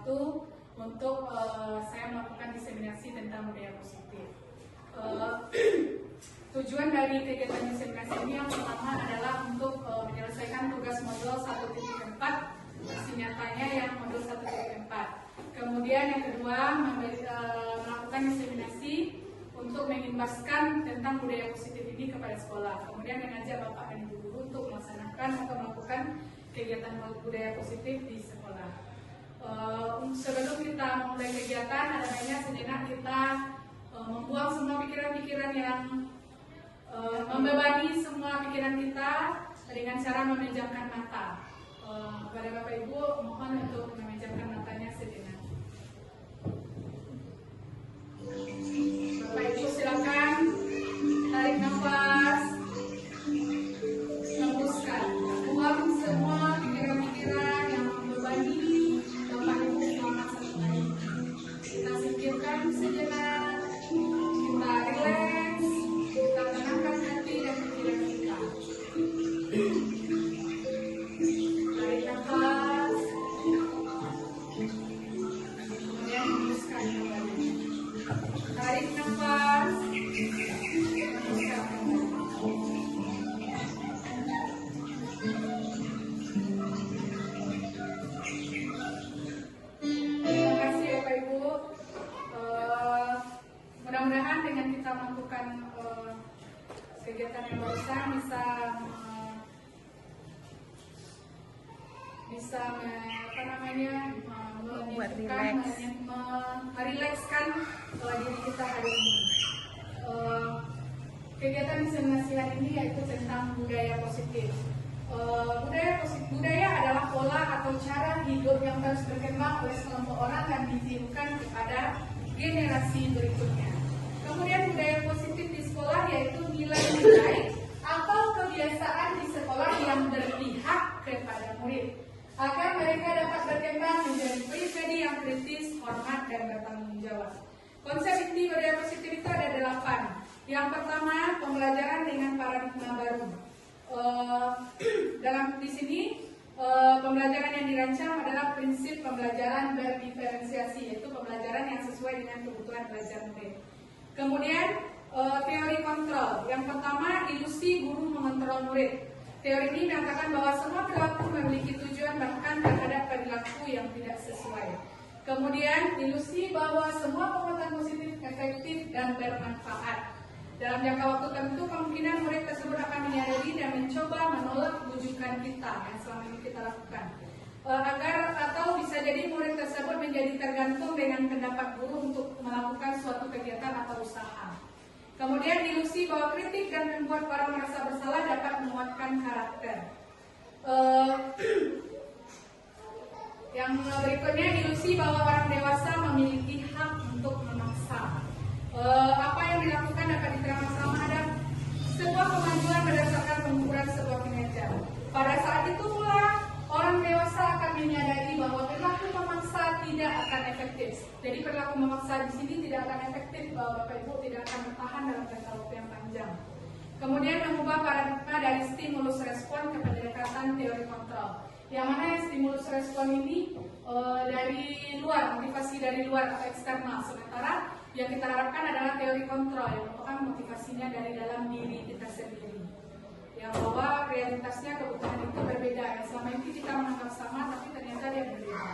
waktu untuk saya melakukan diseminasi tentang budaya positif. Tujuan dari kegiatan diseminasi ini yang pertama adalah untuk menyelesaikan tugas modul 1.4, versi nyatanya yang modul 1.4. Kemudian yang kedua, melakukan diseminasi untuk mengimbaskan tentang budaya positif ini kepada sekolah. Kemudian mengajak Bapak dan Ibu guru untuk melaksanakan atau melakukan kegiatan budaya positif di sekolah. Sebelum kita memulai kegiatan, ada baiknya sejenak kita membuang semua pikiran-pikiran yang membebani semua pikiran kita dengan cara memejamkan mata. Kepada Bapak Ibu mohon untuk memejamkan matanya sejenak. Bapak Ibu silakan tarik nafas, hembuskan, buang semua pikiran-pikiran yang membebani Bapak Ibu selama satu hari. Kita singkirkan sejenak, kita rileks, kita tenangkan hati dan pikiran kita. Tarik nafas, kemudian hembuskan kembali. Tarik nafas, hembuskan kembali. Terima kasih Bapak Ibu. Mudah-mudahan dengan kita melakukan kegiatan yang barusan bisa merilekskan diri kita hari ini. Kegiatan diseminasi hari ini yaitu tentang budaya positif. Budaya adalah pola atau cara hidup yang terus berkembang oleh sekelompok orang dan ditirukan kepada generasi berikutnya. Kemudian budaya positif di sekolah yaitu nilai-nilai atau kebiasaan di sekolah yang berpihak kepada murid agar mereka dapat berkembang menjadi pribadi yang kritis, hormat, dan bertanggung jawab. Konsep inti budaya positif itu ada 8. Yang pertama, pembelajaran dengan paradigma baru. Di sini pembelajaran yang dirancang adalah prinsip pembelajaran berdiferensiasi, yaitu pembelajaran yang sesuai dengan kebutuhan belajar murid. Kemudian teori kontrol. Yang pertama, ilusi guru mengontrol murid. Teori ini mengatakan bahwa semua perilaku memiliki tujuan bahkan terhadap perilaku yang tidak sesuai. Kemudian ilusi bahwa semua penguatan positif efektif dan bermanfaat. Dalam jangka waktu tertentu kemungkinan murid tersebut akan menyadari dan mencoba menolak rujukan kita yang selama ini kita lakukan. Atau bisa jadi murid tersebut menjadi tergantung dengan pendapat guru untuk melakukan suatu kegiatan atau usaha. Kemudian ilusi bahwa kritik dan membuat orang merasa bersalah dapat menguatkan karakter. Yang berikutnya, ilusi bahwa orang dewasa memiliki hak untuk memaksa. Apa yang dilakukan dapat diterima selama ada sebuah kemajuan berdasarkan pengukuran sebuah kinerja. Pada saat itu pula orang dewasa akan menyadari bahwa perilaku memaksa tidak akan efektif. Jadi perilaku memaksa di sini tidak akan efektif, Bapak Ibu, tidak akan bertahan dalam jangka waktu yang panjang. Kemudian mengubah paradigma dari stimulus respon ke pendekatan teori kontrol. Yang mana yang stimulus respon ini dari luar, motivasi dari luar atau eksternal. Sementara yang kita harapkan adalah teori kontrol yang merupakan motivasinya dari dalam diri kita sendiri. Yang bahwa realitasnya kebutuhan itu berbeda. Yang selama ini kita menganggap sama, tapi ternyata dia berbeda.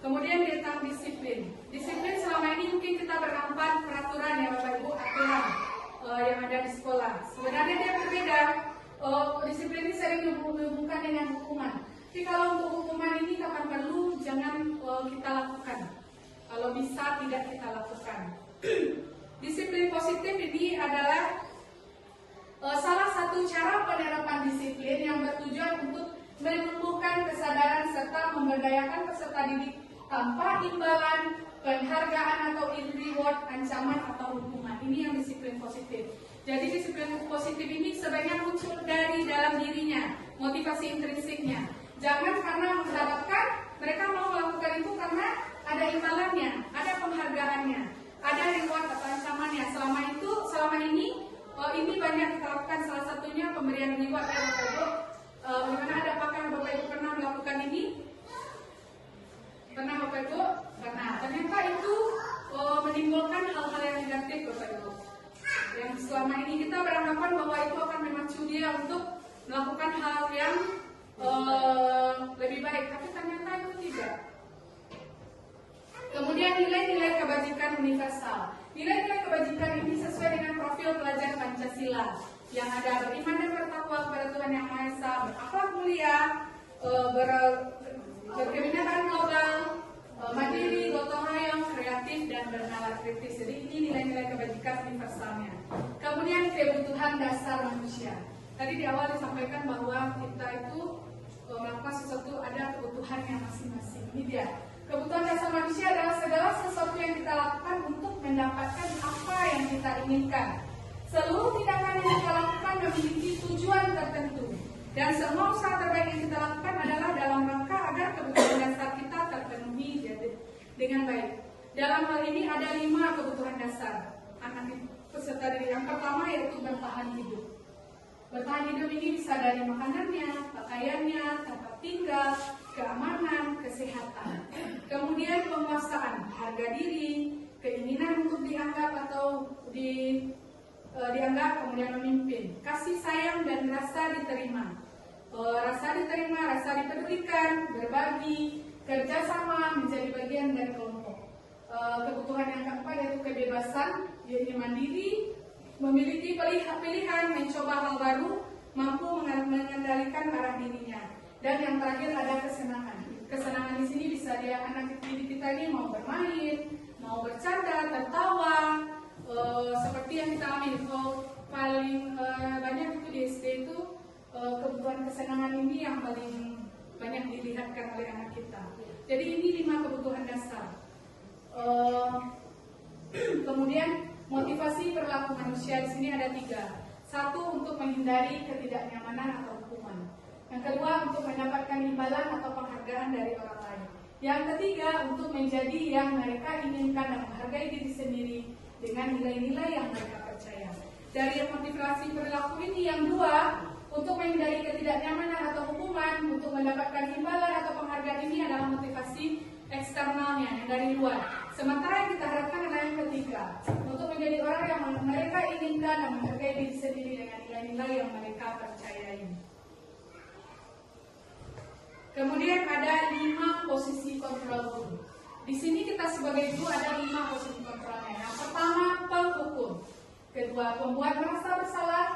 Kemudian tentang disiplin. Disiplin selama ini mungkin kita beranggapan peraturan ya Bapak Ibu, aturan yang ada di sekolah. Sebenarnya dia berbeda. Disiplin ini sering dihubungkan dengan hukuman. Tapi kalau untuk hukuman ini kapan perlu jangan kita lakukan. Kalau bisa tidak kita lakukan. Disiplin positif ini adalah salah satu cara penerapan disiplin yang bertujuan untuk menumbuhkan kesadaran serta memberdayakan peserta didik tanpa imbalan, penghargaan atau reward, ancaman atau hukuman. Ini yang disiplin positif. Jadi disiplin positif ini sebenarnya muncul dari dalam dirinya, motivasi intrinsiknya. Jangan karena mengharapkan mereka mau melakukan itu karena ada imbalannya, ada penghargaannya, ada reward atau ancamannya. Selama ini banyak kita lakukan, salah satunya pemberian reward ya Bapak Ibu. Bagaimana apakah Bapak Ibu pernah melakukan ini? Pernah Bapak Ibu? Pernah. Ternyata itu menimbulkan hal-hal yang negatif Bapak Ibu. Yang selama ini kita beranggapan bahwa itu akan memacu dia untuk melakukan hal yang lebih baik, tapi ternyata itu tidak. Kemudian nilai-nilai kebajikan universal. Nilai-nilai kebajikan ini sesuai dengan profil pelajar Pancasila yang ada beriman dan bertakwa kepada Tuhan Yang Maha Esa, berakhlak mulia, berkebinekaan global, mandiri, gotong royong, kreatif, dan bernalar kritis. Jadi ini nilai-nilai kebajikan universalnya. Kemudian kebutuhan dasar manusia. Tadi di awal disampaikan bahwa kita itu melakukan sesuatu ada kebutuhannya masing-masing. Ini dia. Kebutuhan dasar manusia adalah segala sesuatu yang kita lakukan untuk mendapatkan apa yang kita inginkan. Seluruh tindakan yang kita lakukan memiliki tujuan tertentu. Dan semua usaha terbaik yang kita lakukan adalah dalam rangka agar kebutuhan dasar kita terpenuhi dengan baik. Dalam hal ini ada 5 kebutuhan dasar anak peserta didik. Yang pertama yaitu bertahan hidup. Bertahan hidup ini bisa dari makanannya, pakaiannya, tempat tinggal, keamanan, kesehatan. Kemudian penguasaan, harga diri, keinginan untuk dianggap atau dianggap, kemudian memimpin, kasih sayang dan rasa diterima. Rasa diterima, rasa dipedulikan, berbagi, kerjasama, menjadi bagian dari kelompok. Kebutuhan yang keempat yaitu kebebasan, yaitu mandiri, memiliki pilihan, mencoba hal baru, mampu mengendalikan arah dirinya. Dan yang terakhir ada kesenangan. Kesenangan di sini bisa dia anak didik kita ini mau bermain, mau bercanda, tertawa, seperti yang kita alami. Paling banyak itu di SD itu kebutuhan kesenangan ini yang paling banyak dilihatkan oleh anak kita. Jadi ini 5 kebutuhan dasar. Kemudian motivasi perilaku manusia di sini ada 3. 1 untuk menghindari ketidaknyamanan atau hukuman. Yang kedua untuk mendapatkan imbalan atau penghargaan dari orang lain. Yang ketiga untuk menjadi yang mereka inginkan dan menghargai diri sendiri dengan nilai-nilai yang mereka percaya. Dari motivasi perilaku ini yang 2 untuk menghindari ketidaknyamanan atau hukuman, untuk mendapatkan imbalan atau penghargaan ini adalah motivasi eksternalnya yang dari luar. Sementara yang kita harapkan adalah yang ketiga, untuk menjadi orang yang mereka inginkan dan menghargai diri sendiri dengan nilai-nilai yang mereka percayai. Kemudian ada 5 posisi kontrol guru. Di sini kita sebagai guru ada 5 posisi kontrolnya. Yang pertama penghukum, kedua pembuat merasa bersalah,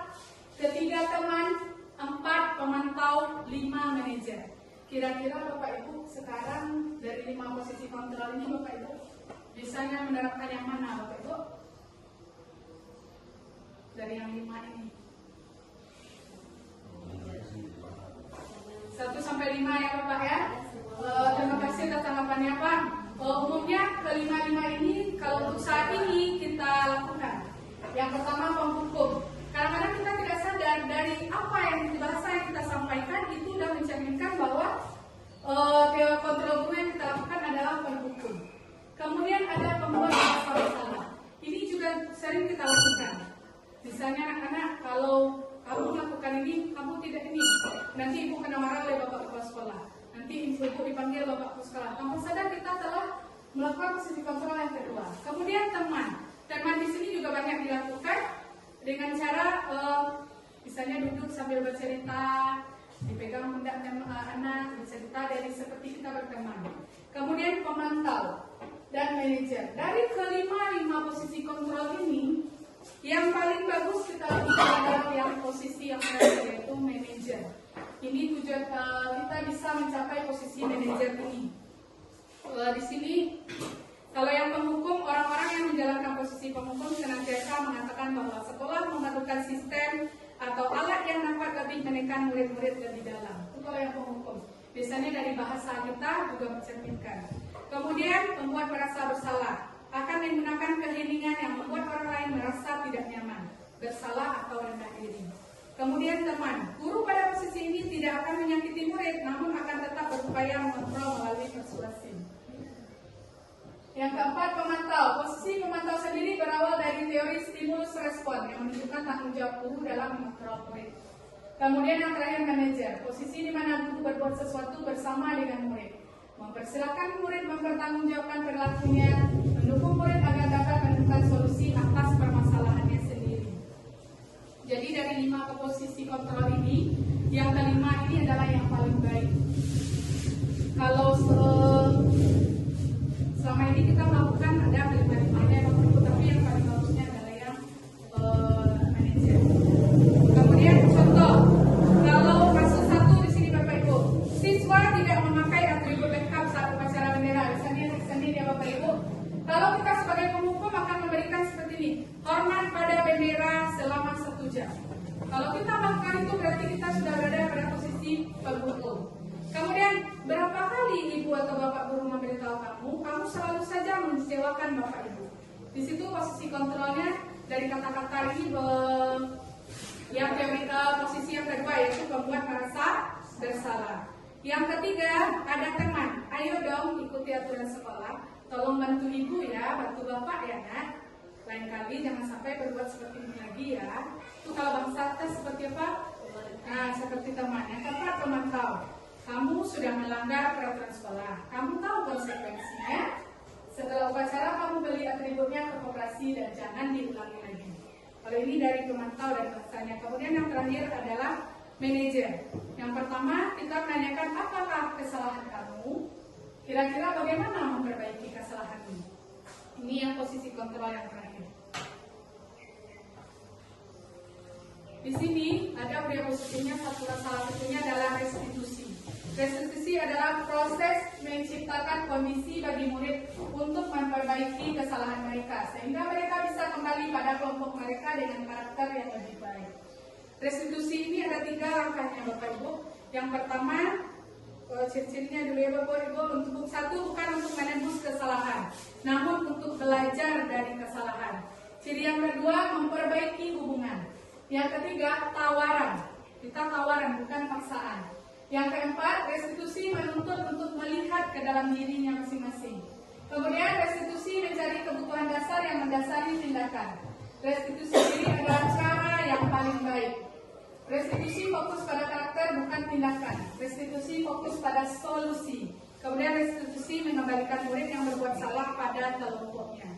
ketiga teman, 4 pemantau, 5 manajer. Kira-kira Bapak Ibu sekarang dari 5 posisi kontrol ini Bapak Ibu biasanya menerapkan yang mana Bapak Ibu? Dari yang 5 ini 1 sampai 5 ya Bapak ya. Terima kasih atas tanggapannya Pak. Umumnya ke-5 ini kalau untuk saat ini kita lakukan. Yang pertama penghukum. Kadang-kadang kita tidak sadar dari apa yang bahasa yang kita sampaikan itu sudah mencerminkan bahwa kontrol guru yang kita lakukan adalah penghukum. Kemudian ada pembuat merasa bersalah. Ini juga sering kita lakukan. Misalnya anak-anak kalau kamu melakukan ini, kamu tidak ini, nanti ibu kena marah oleh bapak kepala sekolah. Nanti ibu dipanggil bapak kepala sekolah. Tanpa sadar kita telah melakukan posisi kontrol yang kedua. Kemudian teman. Teman di sini juga banyak dilakukan dengan cara misalnya duduk sambil bercerita, dipegang pundak anak, bercerita dari seperti kita berteman. Kemudian pemantau dan manajer. Dari ke-5 posisi kontrol ini, yang paling bagus kita lakukan adalah yang posisi yang terakhir yaitu manajer. Ini tujuan kita bisa mencapai posisi manajer ini. Di sini kalau yang penghukum, orang-orang yang menjalankan posisi penghukum senantiasa mengatakan bahwa sekolah memerlukan sistem atau alat yang dapat lebih menekan murid-murid lebih dalam. Itu kalau yang penghukum. Biasanya dari bahasa kita juga mencerminkan. Kemudian membuat merasa bersalah. Akan menggunakan keheningan yang membuat orang lain merasa tidak nyaman, bersalah atau rendah diri. Kemudian teman. Guru pada posisi ini tidak akan menyakiti murid, namun akan tetap berupaya mengontrol melalui persuasi. Yang keempat, pemantau. Posisi pemantau sendiri berawal dari teori stimulus respon yang menunjukkan tanggung jawab guru dalam mengontrol murid. Kemudian yang terakhir, manajer. Posisi di mana guru berbuat sesuatu bersama dengan murid. Mempersilakan murid mempertanggungjawabkan perilakunya, mendukung murid agar dapat menemukan solusi atas permasalahannya sendiri. Jadi dari 5 posisi kontrol ini, yang kelima ini adalah yang paling baik. Kalau selama ini kita melakukan ada kelima-limanya yang perlu, tapi yang paling bagusnya adalah yang manajer. Kemudian contoh, kalau kasus 1 di sini Bapak Ibu, siswa tidak memakai atribut lengkap saat upacara bendera. Misalnya dia Bapak Ibu, kalau kita sebagai penghukum akan memberikan seperti ini, hormat pada bendera selama 1 jam. Kalau kita melakukan itu berarti kita sudah berada pada posisi penghukum. Kemudian berapa kali ibu atau bapak guru memberitahu kamu selalu saja mengecewakan bapak ibu. Di situ posisi kontrolnya dari kata-kata ini yang posisi yang kedua yaitu membuat merasa bersalah. Yang ketiga ada teman, ayo dong ikuti aturan sekolah, tolong bantu ibu ya, bantu bapak ya nak. Lain kali jangan sampai berbuat seperti ini lagi ya. Itu kalau bangsa kita seperti apa? Nah seperti teman. Yang keempat pemantau. Kamu sudah melanggar peraturan sekolah. Kamu tahu konsekuensinya. Setelah upacara kamu beli atributnya ke koperasi dan jangan diulangi lagi. Kalau ini dari pemantau dan pelaksana. Kemudian yang terakhir adalah manajer. Yang pertama kita menanyakan apakah kesalahan kamu. Kira-kira bagaimana memperbaiki kesalahanmu. Ini yang posisi kontrol yang terakhir. Di sini ada preposisinya salah satunya adalah restitusi. Restitusi adalah proses menciptakan kondisi bagi murid untuk memperbaiki kesalahan mereka sehingga mereka bisa kembali pada kelompok mereka dengan karakter yang lebih baik. Restitusi ini ada 3 langkahnya Bapak Ibu. Yang pertama, ciri-cirinya dulu ya Bapak Ibu, untuk 1 bukan untuk menebus kesalahan, namun untuk belajar dari kesalahan. Ciri yang kedua, memperbaiki hubungan. Yang ketiga, tawaran. Kita tawaran, bukan paksaan. Yang keempat, restitusi menuntut untuk melihat ke dalam dirinya masing-masing. Kemudian restitusi mencari kebutuhan dasar yang mendasari tindakan. Restitusi ini adalah cara yang paling baik. Restitusi fokus pada karakter bukan tindakan. Restitusi fokus pada solusi. Kemudian restitusi mengembalikan murid yang berbuat salah pada kelompoknya.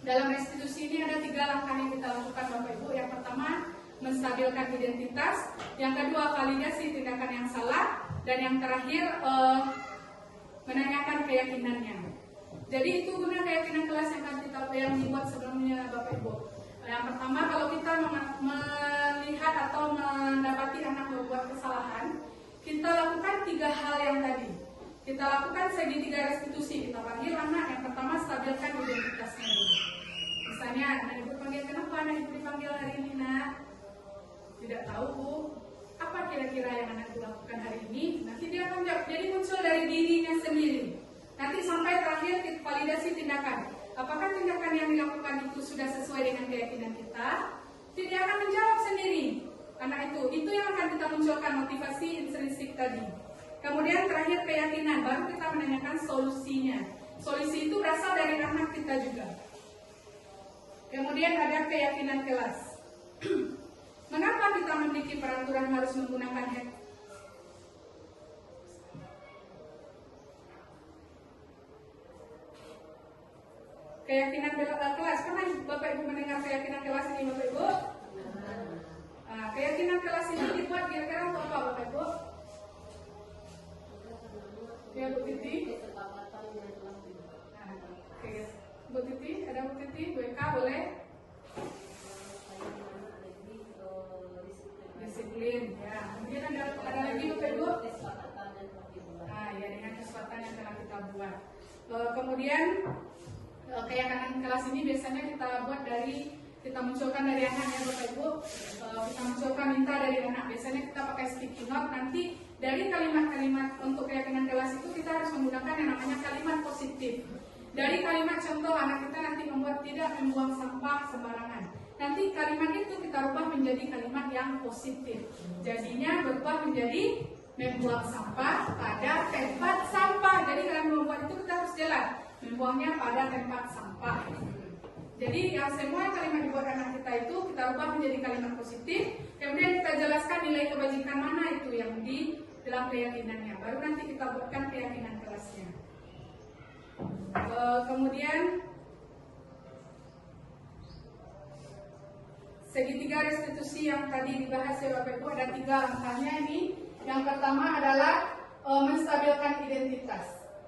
Dalam restitusi ini ada 3 langkah yang kita lakukan Bapak Ibu. Yang pertama, menstabilkan identitas. Yang kedua, validasi tindakan yang salah. Dan yang terakhir, menanyakan keyakinannya. Jadi itu guna keyakinan kelas yang dibuat sebelumnya Bapak Ibu. Yang pertama, kalau kita melihat atau mendapati anak berbuat kesalahan, kita lakukan 3 hal yang tadi. Kita lakukan segitiga restitusi. Kita panggil anak. Yang pertama, stabilkan identitasnya dulu. Misalnya, anak ibu panggil, kenapa anak ibu dipanggil hari ini nak? Tidak tahu Bu. Apa kira-kira yang anak ibu lakukan hari ini? Nanti dia akan jawab. Jadi muncul dari dirinya sendiri. Nanti sampai terakhir validasi tindakan. Apakah tindakan yang dilakukan itu sudah sesuai dengan keyakinan kita? Dia akan menjawab sendiri. Anak itu yang akan kita munculkan motivasi intrinsik tadi. Kemudian terakhir keyakinan, baru kita menanyakan solusinya. Solusi itu berasal dari anak kita juga. Kemudian ada keyakinan kelas. Mengapa kita memiliki peraturan harus menggunakan hack? Keyakinan kelas. Pernah Bapak Ibu mendengar keyakinan kelas ini Bapak Ibu? Nah, keyakinan kelas ini dibuat kira-kira untuk apa Bapak Ibu? Ya Bu Titi. Bu Titi, ada Bu Titi, Bu Eka boleh? Disiplin, ya. Kemudian ada lagi Bapak Ibu? Nah, ya dengan kesempatan yang telah kita buat. Kemudian keyakinan kelas ini biasanya kita buat kita munculkan dari anak ya Bapak Ibu. Kita munculkan minta dari anak. Biasanya kita pakai sticky note. Nanti dari kalimat-kalimat untuk keyakinan kelas itu kita harus menggunakan yang namanya kalimat positif. Dari kalimat contoh anak kita nanti membuat tidak membuang sampah sembarangan. Nanti kalimat itu kita rubah menjadi kalimat yang positif. Jadinya berubah menjadi membuang sampah pada tempat sampah. Jadi dalam membuat itu kita harus jelas membuangnya pada tempat sampah. Jadi yang semua kalimat dibuat anak kita itu kita rubah menjadi kalimat positif. Kemudian kita jelaskan nilai kebajikan mana itu yang dalam keyakinannya. Baru nanti kita buatkan keyakinan kelasnya. Kemudian segitiga restitusi yang tadi dibahas ya Bapak Ibu, ada 3 langkahnya ini. Yang pertama adalah menstabilkan identitas.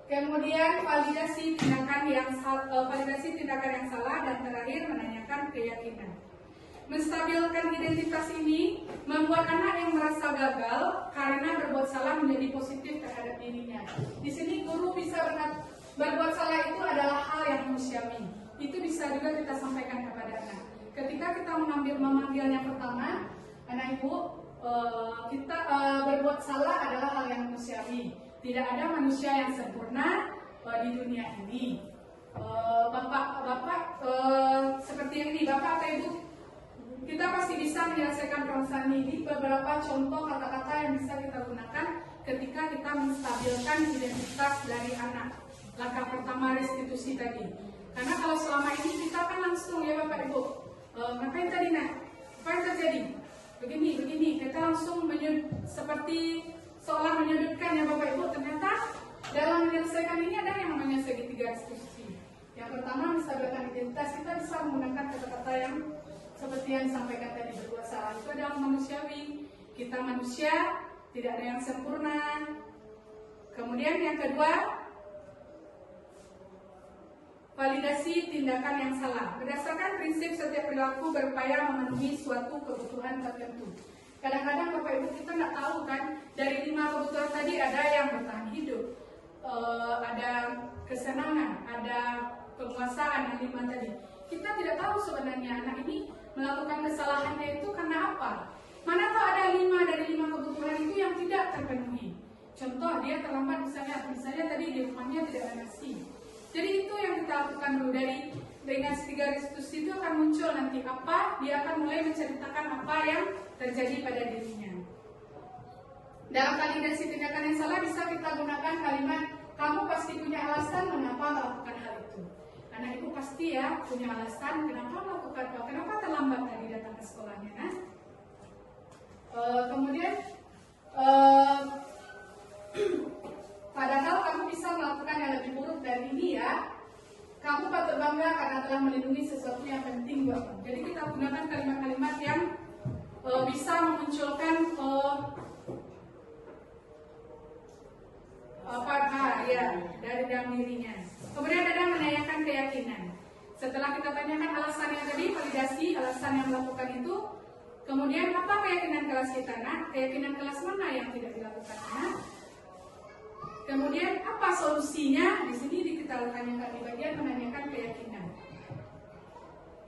Kemudian validasi tindakan yang salah, dan terakhir menanyakan keyakinan. Menstabilkan identitas ini membuat anak yang merasa gagal karena berbuat salah menjadi positif terhadap dirinya. Di sini guru bisa berbuat salah itu adalah hal yang manusiawi. Itu bisa juga kita sampaikan kepada anak. Ketika kita memanggil yang pertama, anak ibu, kita berbuat salah adalah hal yang manusiawi. Tidak ada manusia yang sempurna di dunia ini. Bapak seperti yang ini, Bapak atau Ibu, kita pasti bisa menyelesaikan permasalahan ini. Beberapa contoh kata-kata yang bisa kita gunakan ketika kita menstabilkan identitas dari anak. Langkah pertama restitusi tadi. Karena kalau selama ini kita kan langsung ya Bapak Ibu, ngapain tadi nak? Apa yang terjadi? Begini, kita langsung seperti seolah menyudutkan ya Bapak Ibu. Ternyata dalam menyelesaikan ini ada yang namanya segitiga restitusi. Yang pertama, menstabilkan identitas, kita bisa menggunakan kata-kata yang seperti yang disampaikan tadi, berbuat salah itu adalah manusiawi. Kita manusia, tidak ada yang sempurna. Kemudian yang kedua, validasi tindakan yang salah. Berdasarkan prinsip setiap perilaku berupaya memenuhi suatu kebutuhan tertentu. Kadang-kadang Bapak Ibu kita nggak tahu kan, dari 5 kebutuhan tadi ada yang bertahan hidup, ada kesenangan, ada penguasaan, yang 5 tadi. Kita tidak tahu sebenarnya anak ini melakukan kesalahannya itu karena apa. Mana tahu ada 5 dari 5 kebutuhan itu yang tidak terpenuhi. Contoh, dia terlambat misalnya tadi di rumahnya tidak ada nasi. Jadi itu yang kita lakukan dulu. Dengan segitiga restitusi itu akan muncul nanti apa, dia akan mulai menceritakan apa yang terjadi pada dirinya. Dalam validasi tindakan yang salah bisa kita gunakan kalimat, kamu pasti punya alasan mengapa melakukan hal itu. Anak ibu pasti ya punya alasan kenapa melakukan, kenapa terlambat tadi datang ke sekolahnya. Nah, kemudian padahal kamu bisa melakukan yang lebih buruk dari ini ya. Kamu patut bangga karena telah melindungi sesuatu yang penting buat kamu. Jadi kita gunakan kalimat-kalimat yang bisa memunculkan dari dalam dirinya. Kemudian ada menanyakan keyakinan. Setelah kita tanyakan alasan yang tadi, validasi alasan yang melakukan itu, kemudian apa keyakinan kelas kita? Nah, keyakinan kelas mana yang tidak dilakukan? Nah, kemudian apa solusinya? Di sini kita tanyakan di bagian menanyakan keyakinan.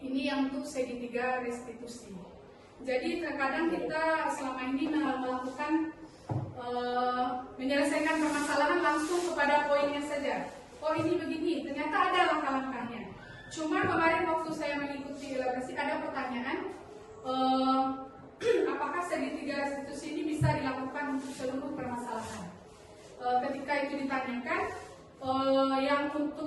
Ini yang untuk segitiga restitusi. Jadi terkadang kita selama ini melakukan menyelesaikan permasalahan langsung kepada poinnya saja. Oh ini begini, ternyata ada langkah-langkahnya. Cuma kemarin waktu saya mengikuti elaborasi ada pertanyaan, apakah segitiga restitusi ini bisa dilakukan untuk seluruh permasalahan? Ketika itu ditanyakan,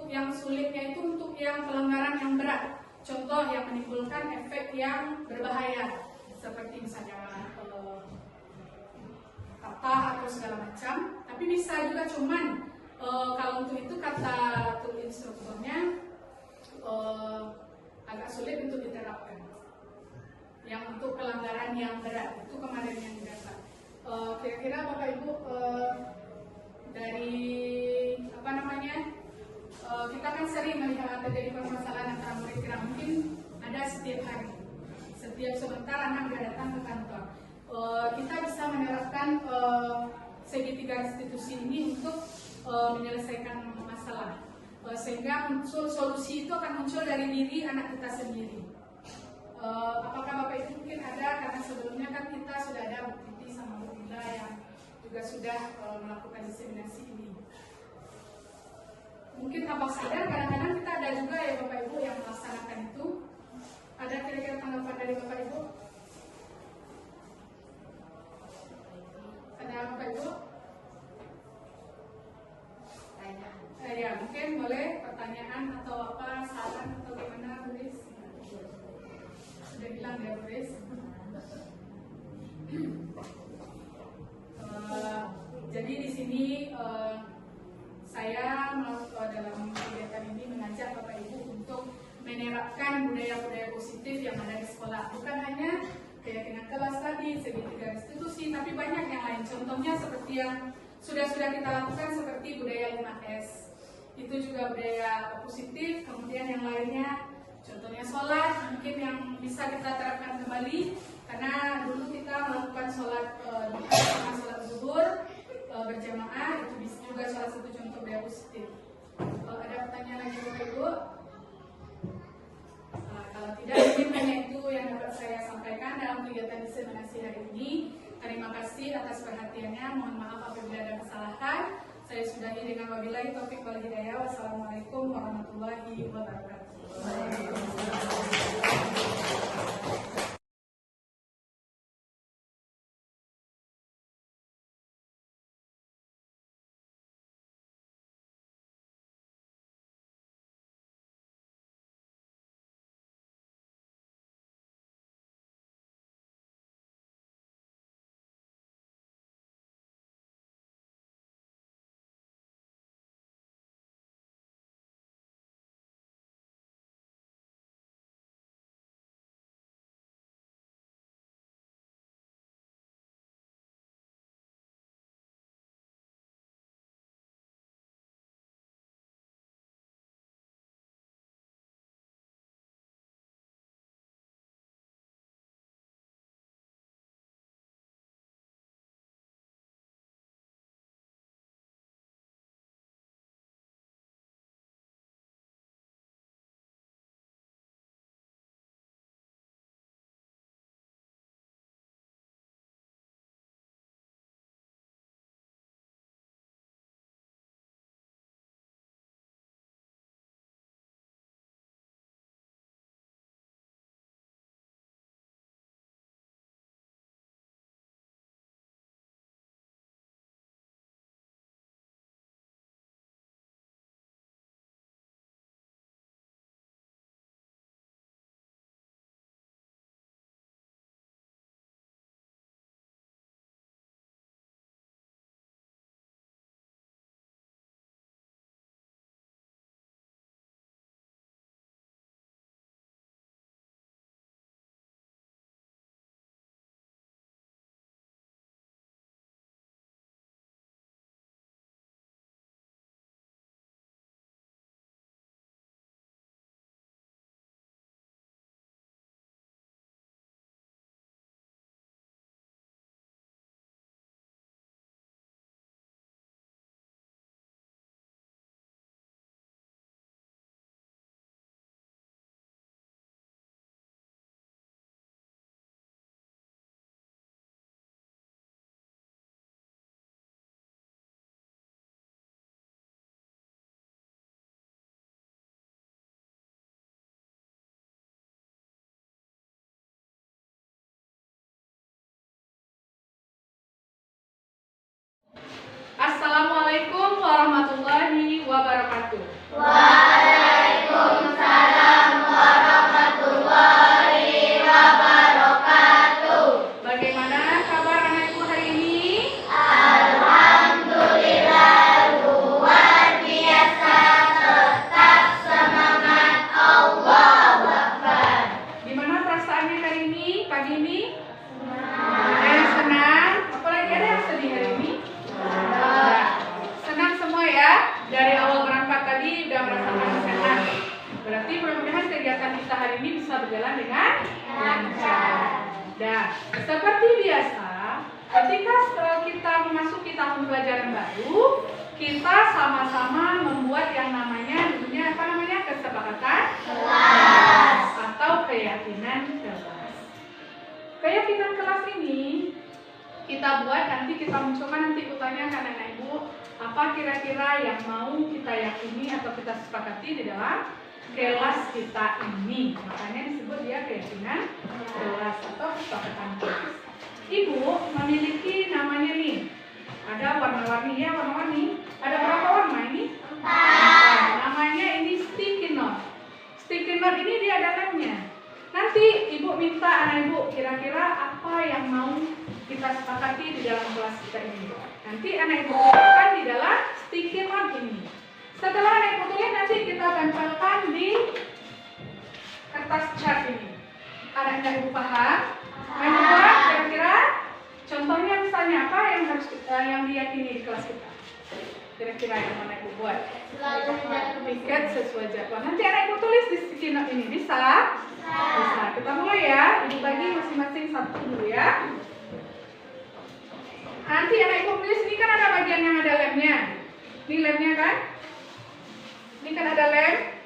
yang sulitnya itu untuk yang pelanggaran yang berat. Contoh yang menimbulkan efek yang berbahaya, seperti misalnya kata atau segala macam. Tapi bisa juga cuman kalau untuk itu kata instrukturnya agak sulit untuk diterapkan. Yang untuk pelanggaran yang berat itu kemarin yang didapat. Kira-kira Bapak Ibu dari apa namanya? Kita kan sering melihat terjadi permasalahan antara murid kira mungkin ada setiap hari, setiap sebentar anak datang ke kantor. Kita bisa menerapkan segitiga restitusi ini untuk menyelesaikan masalah, sehingga muncul solusi itu akan muncul dari diri anak kita sendiri. Apakah Bapak Ibu mungkin ada, karena sebelumnya kan kita sudah ada Bu Titi sama Bu Lila yang juga sudah melakukan diseminasi ini. Mungkin tanpa sadar kadang-kadang kita ada juga ya Bapak Ibu yang melaksanakan itu. Ada kira-kira tanggapan dari Bapak Ibu? Ada Bapak Ibu? Ya mungkin boleh pertanyaan atau apa, saran atau gimana Bu Riz? Sudah bilang ya Bu Riz? menerapkan budaya-budaya positif yang ada di sekolah. Bukan hanya keyakinan kelas tadi, segitiga institusi, tapi banyak yang lain. Contohnya seperti yang sudah kita lakukan seperti budaya 5S. Itu juga budaya positif. Kemudian yang lainnya, contohnya sholat, mungkin yang bisa kita terapkan kembali. Karena dulu kita melakukan sholat zuhur berjamaah, itu juga salah satu contoh budaya positif. Ada pertanyaan lagi Bapak Ibu? Kalau tidak, mungkin hanya itu yang dapat saya sampaikan dalam kegiatan diseminasi hari ini. Terima kasih atas perhatiannya. Mohon maaf apabila ada kesalahan. Saya sudahi dengan wabillahi taufiq wal hidayah. Wassalamualaikum warahmatullahi wabarakatuh. Assalamualaikum warahmatullahi wabarakatuh. Waalaikumsalam warahmatullahi wabarakatuh. Bagaimana kabar anak ibu hari ini? Alhamdulillah luar biasa, tetap semangat, Allahu Akbar. Gimana perasaannya hari ini, pagi ini? Senang. Apalagi ada yang sedih hari ini? Senang semua ya. Dari awal berangkat tadi udah merasakan senang. Berarti mudah-mudahan kegiatan kita hari ini bisa berjalan dengan lancar. Dan seperti biasa, ketika kita memasuki tahun pelajaran baru, kita sama-sama membuat yang namanya dulunya apa namanya kesepakatan kelas atau keyakinan kelas. Keyakinan kelas ini kita buat, nanti kita mencoba nanti kutanyakan anak ibu apa kira-kira yang mau kita yakini atau kita sepakati di dalam kelas kita ini. Makanya disebut dia keyakinan kelas atau kesepakatan kelas. Ibu memiliki namanya nih, ada warna-warni ya, warna-warni. Ada berapa warna ini? 4. Namanya ini sticky note. Sticky note ini dia ada lemnya. Nanti ibu minta anak ibu kira-kira apa yang mau kita sepakati di dalam kelas kita ini. Nanti anak ibu tuliskan di dalam sticky note ini. Setelah anak ibu tulis nanti kita tempelkan di kertas chart ini. Anak-anak ibu paham? Membuat kira-kira contohnya misalnya apa yang harus yang diyakini di kelas kita? Kira-kira yang mana ibu buat? Piket sesuai jadwal. Nanti anak ibu tulis di sticky note ini, bisa? Bisa. Kita mulai ya. Ibu bagi masing-masing satu dulu ya. Nanti anak ibu tulis, ini kan ada bagian yang ada lemnya. Ini lemnya kan? Ini kan ada lem.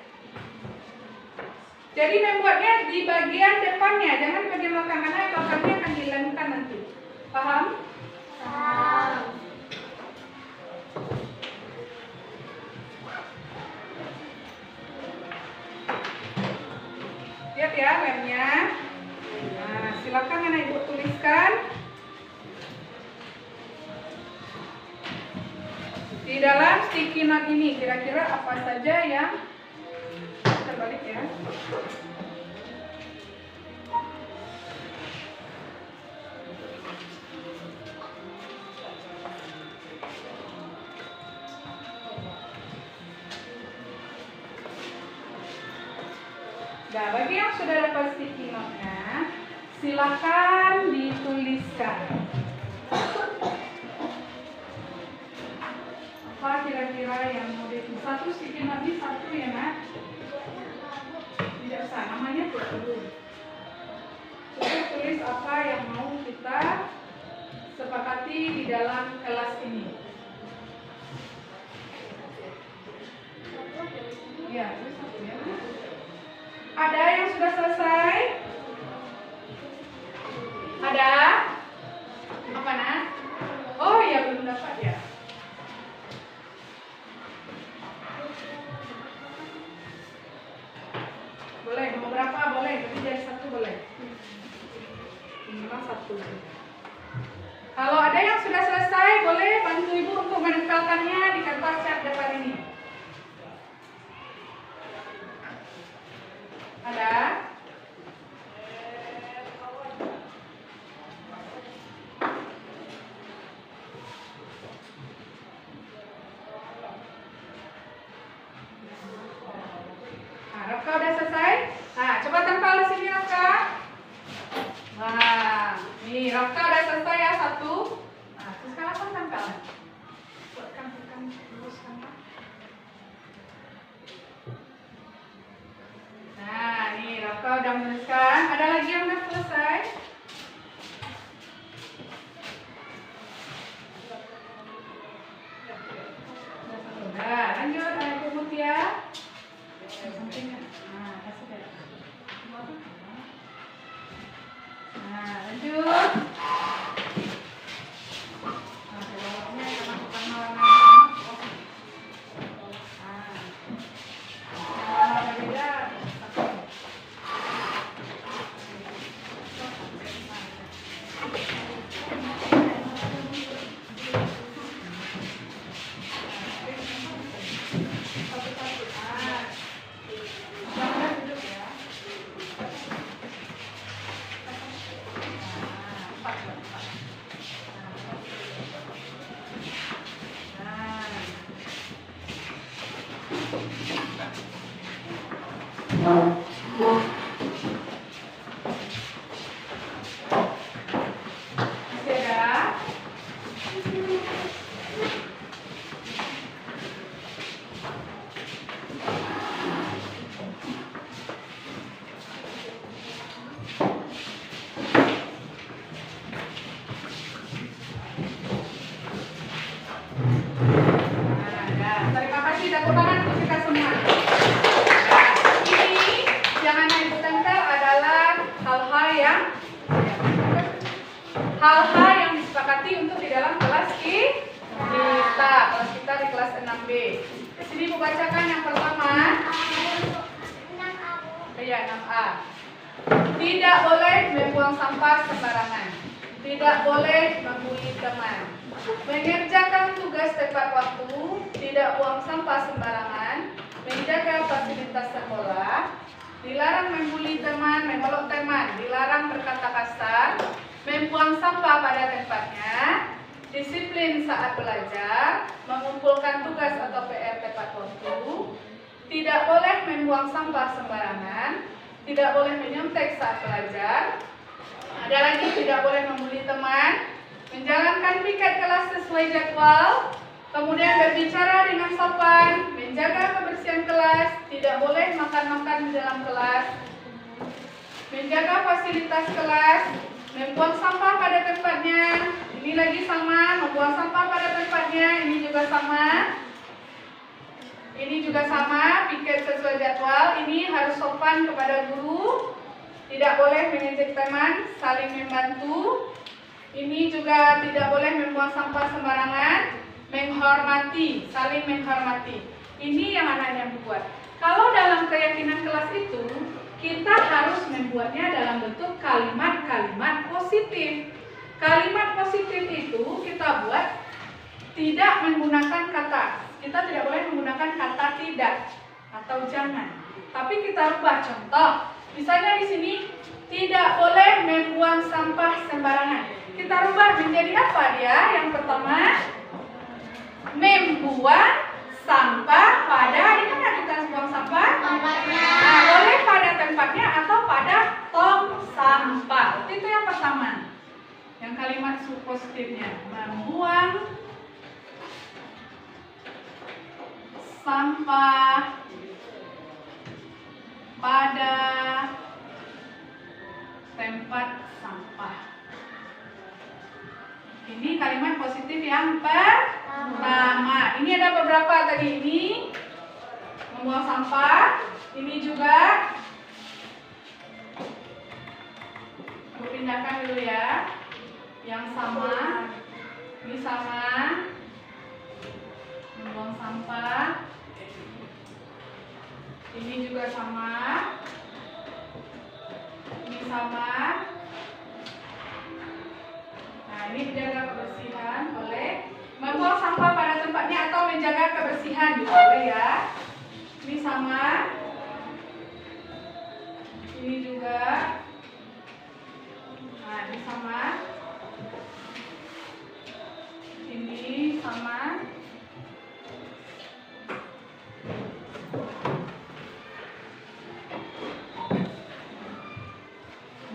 Jadi membuatnya di bagian depannya, jangan di bagian belakang, karena belakangnya akan dilemkan nanti. Paham? Paham. Lihat ya lemnya. Nah, silakan anak ibu tuliskan di dalam sticky note ini kira-kira apa saja yang terbalik ya. Nah, bagi yang sudah dapat sticky note-nya, silakan dituliskan. Apa kira-kira yang mau ditulis? Satu sticky note ini satu ya, Nak? Tidak usah, namanya dulu. Coba tulis apa yang mau kita sepakati di dalam kelas ini. Ya, itu satu ya. Ada yang sudah selesai? Ada? Apa, Nak? Oh iya, belum dapat ya. Boleh, mau berapa boleh, tapi jadi satu boleh. Minimal satu. Kalau ada yang sudah selesai, boleh bantu ibu untuk menempelkannya di kertas cat depan ini. Ada? Nah, Rafka udah selesai? Nah, coba tempel di sini Rafka. Nah, nih Rafka udah selesai ya satu. Nah, terus sekarang apa tempel? Buatkan teruskan. Nah, nih Rafka udah menuliskan. Ada lagi yang udah selesai? Udah, lanjut. Ayo kubut ya. Nah, lanjut. Masih ada? Terima kasih, tepuk tangan untuk kita semua. Ini jangan ibu tempel adalah hal-hal yang disepakati untuk di dalam kelas kita di kelas 6B. Di sini ibu bacakan yang pertama. Ya, 6A. Tidak boleh membuang sampah sembarangan. Tidak boleh membuli teman. Mengerjakan tugas tepat waktu, tidak buang sampah sembarangan, menjaga fasilitas sekolah, dilarang membuli teman, menolak teman, dilarang berkata kasar, membuang sampah pada tempatnya, disiplin saat belajar, mengumpulkan tugas atau PR tepat waktu, tidak boleh membuang sampah sembarangan, tidak boleh menyontek saat belajar. Ada lagi, tidak boleh membuli teman, menjalankan piket kelas sesuai jadwal, kemudian berbicara dengan sopan, menjaga kebersihan kelas, tidak boleh makan-makan di dalam kelas, menjaga fasilitas kelas, membuang sampah pada tempatnya. Ini lagi sama, membuang sampah pada tempatnya, ini juga sama. Ini juga sama, piket sesuai jadwal. Ini harus sopan kepada guru, tidak boleh mengejek teman, saling membantu. Ini juga tidak boleh membuang sampah sembarangan, menghormati, saling menghormati. Ini yang anaknya buat. Kalau dalam keyakinan kelas itu, kita harus membuatnya dalam bentuk kalimat-kalimat positif. Kalimat positif itu kita buat tidak menggunakan kata. Kita tidak boleh menggunakan kata tidak atau jangan. Tapi kita rubah contoh. Misalnya di sini tidak boleh membuang sampah sembarangan. Kita rubah menjadi apa dia? Yang pertama, membuang sampah pada, di mana kita buang sampah? Nah, boleh pada tempatnya atau pada tong sampah. Itu yang pertama. Yang kalimat positifnya, membuang sampah pada tempat sampah. Ini kalimat positif yang pertama. Ini ada beberapa tadi. Ini membuang sampah. Ini juga. Aku pindahkan dulu ya. Yang sama. Ini sama. Membuang sampah. Ini juga sama. Ini sama. Nah, ini menjaga kebersihan boleh. Membuang sampah pada tempatnya atau menjaga kebersihan juga boleh ya. Ini sama. Ini juga. Nah, ini sama. Ini sama.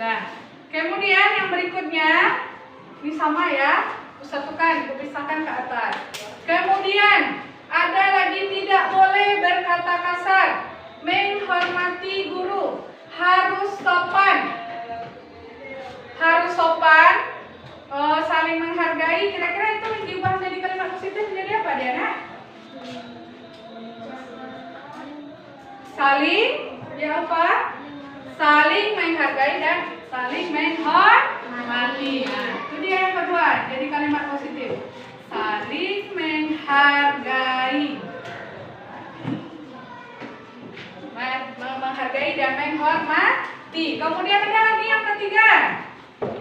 Nah, kemudian yang berikutnya, ini sama ya, satukan, pisahkan ke atas. Kemudian, ada lagi tidak boleh berkata kasar, menghormati guru, harus sopan. Harus sopan, saling menghargai. Kira-kira itu diubah menjadi kalimat positif menjadi apa dia, nak? Saling, ya apa? Saling menghargai dan saling menghormati. Nah, itu dia yang kedua. Jadi kalimat positif. Saling menghargai. Menghargai dan menghormati. Kemudian ada lagi yang ketiga.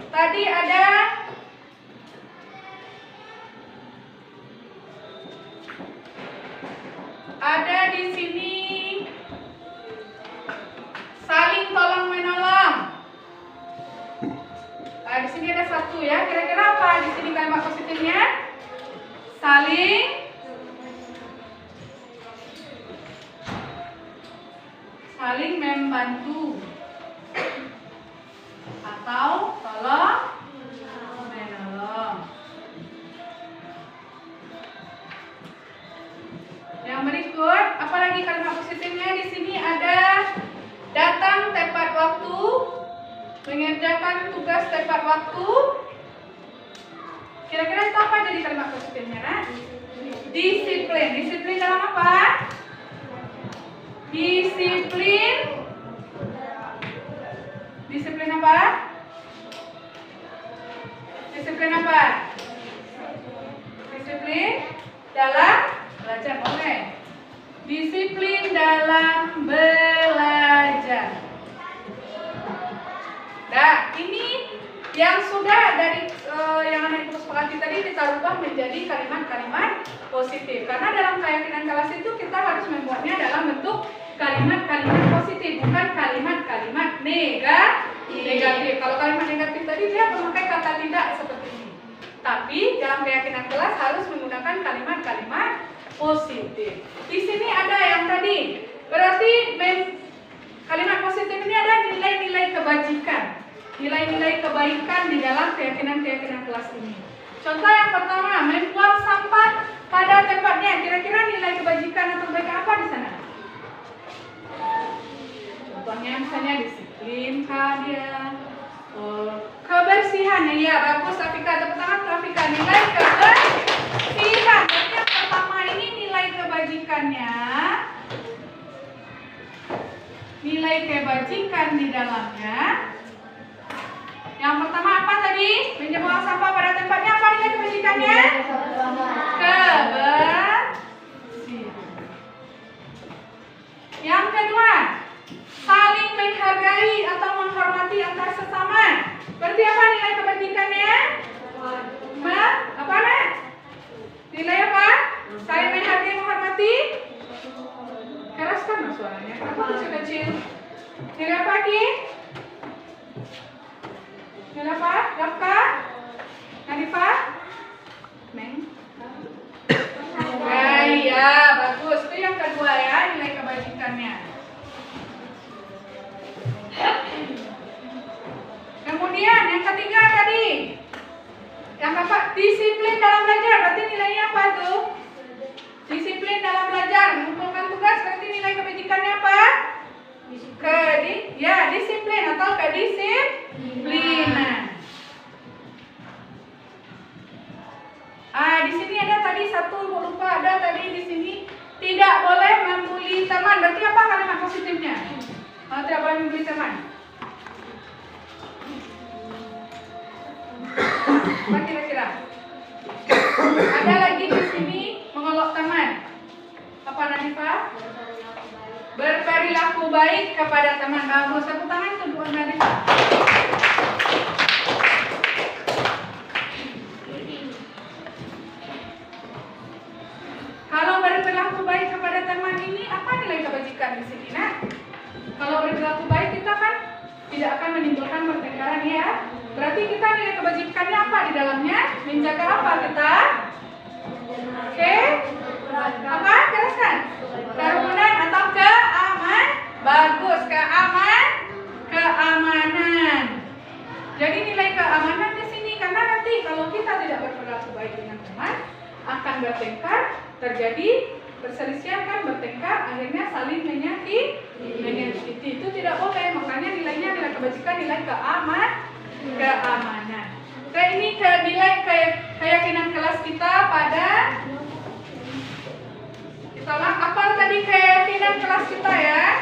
Tadi ada di sini saling tolong menolong. Nah, di sini ada satu ya. Kira-kira apa di sini kalimat positifnya? Saling membantu atau tolong menolong. Yang berikut, apalagi kalimat positifnya di sini ada datang tepat waktu, mengerjakan tugas tepat waktu. Kira-kira itu apa jadi kalimat positifnya, nak? Disiplin. Disiplin dalam apa? Disiplin. Disiplin apa? Disiplin apa? Disiplin dalam belajar. Oke. Disiplin dalam belajar. Nah, ini yang sudah dari yang anak ibu sepakati tadi kita rubah menjadi kalimat-kalimat positif. Karena dalam keyakinan kelas itu kita harus membuatnya dalam bentuk kalimat-kalimat positif, bukan kalimat-kalimat negatif. Kalau kalimat negatif tadi dia memakai kata tidak seperti ini. Tapi dalam keyakinan kelas harus menggunakan kalimat-kalimat positif. Di sini ada yang tadi, berarti Kalimat positif ini ada nilai-nilai kebajikan, nilai-nilai kebaikan di dalam keyakinan-keyakinan kelas ini. Contoh yang pertama, membuang sampah pada tempatnya. Kira-kira nilai kebajikan atau kebaikan apa di sana? Contohnya misalnya disiplin dia, kebersihan. Ya bagus Afika, tepuk tangan Afika. Nilai kebersihan. Berarti yang pertama ini nilai kebajikannya, nilai kebajikan di dalamnya. Yang pertama apa tadi? Membuang sampah pada tempatnya. Apa nilai kebajikannya? Kebersihan. Yang kedua, saling menghargai atau menghormati antar sesama. Berarti apa nilai kebajikannya? Apa nak? Nilai apa? Saling menghargai, menghormati. Keraskan mas suaranya. Kenapa kecil-kecil? Nilai apa lagi? Nilai apa? Rafka? Nadifa? Meng? Ya, bagus. Itu yang kedua ya, nilai kebajikannya. Kemudian yang ketiga tadi, yang keempat, disiplin dalam belajar. Berarti nilainya apa tuh? Disiplin dalam belajar, mengumpulkan tugas. Berarti nilai kebajikannya apa? Disiplin atau kedisiplinan. Di sini ada tadi satu, lupa ada tadi di sini, tidak boleh membuli teman. Berarti apa kalimat positifnya? Tidak boleh membuli teman. Apa kira-kira? Ada lagi di sini mengolok teman. Apa Nadifa? Berperilaku baik kepada teman. Bagus. Tepuk tangan untuk buat Nadifa. Kalau berperilaku baik kepada teman ini apa nilai kebajikan di sini, nak? Kalau berperilaku baik kita kan tidak akan menimbulkan pertengkaran ya. Berarti kita nilai kebajikannya apa di dalamnya? Menjaga apa kita? Oke. Apa? Teruskan. Kerukunan atau keamanan. Bagus. Keamanan. Jadi nilai keamanan di sini karena nanti kalau kita tidak berperilaku baik dengan teman akan bertengkar, terjadi perselisihan kan, bertengkar, akhirnya saling menyakiti. Itu tidak boleh. Makanya nilainya nilai kebajikan, nilai keamanan. Ini nilai keyakinan kelas kita pada tolong apa tadi keyakinan kelas kita ya.